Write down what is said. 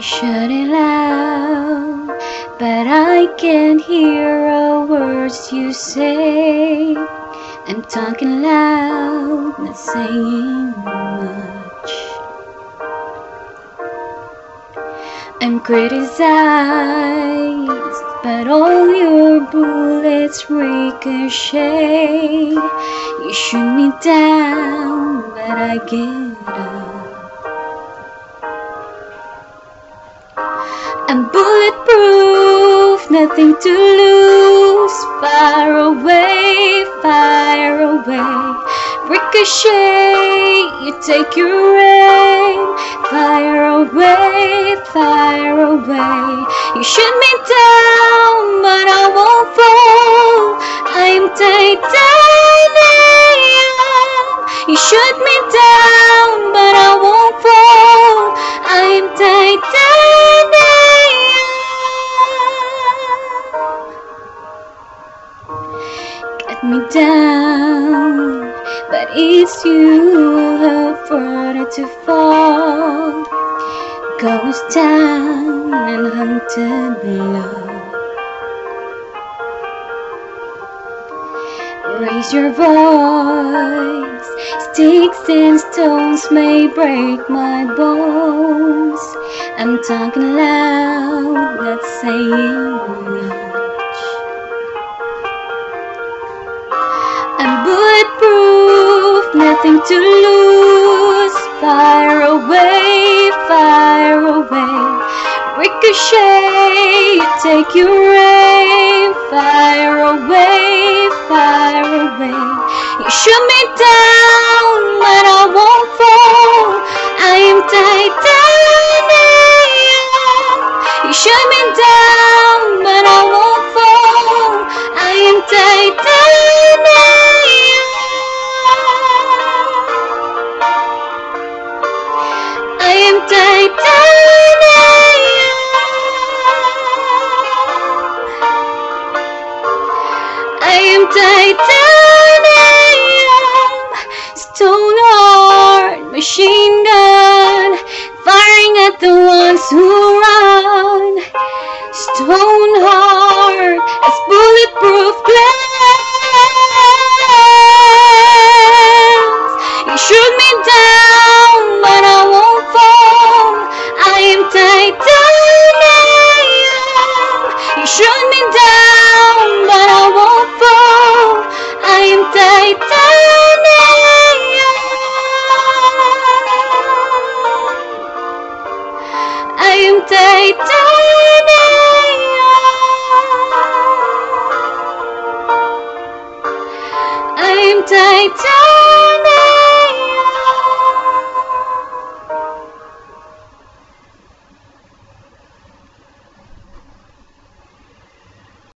Shout it loud, but I can't hear a words you say. I'm talking loud, not saying much. I'm criticized, but all your bullets ricochet. You shoot me down, but I get up. I'm bulletproof, nothing to lose. Fire away, fire away. Ricochet, you take your aim. Fire away, fire away. You shoot me down, but I won't fall. I'm titanium. You shoot me down, but I won't fall. I'm titanium. Get me down, but it's you who further to fall. Goes down and hunted below. Raise your voice. Sticks and stones may break my bones. I'm talking loud, not saying much. I'm bulletproof, nothing to lose. Fire away, fire away. Ricochet, you take your aim. Fire away, fire away. You shoot me down, but I won't fall. I am titanium. You shoot me down, but I won't fall. I am titanium. I am titanium. I am titanium. Stone heart, machine gun, firing at the ones who run. Stone heart, as bulletproof glass. You shoot me down, but I won't fall. I am titanium. You shoot me down, but I won't fall. I am titanium. I am titanium. I am titanium.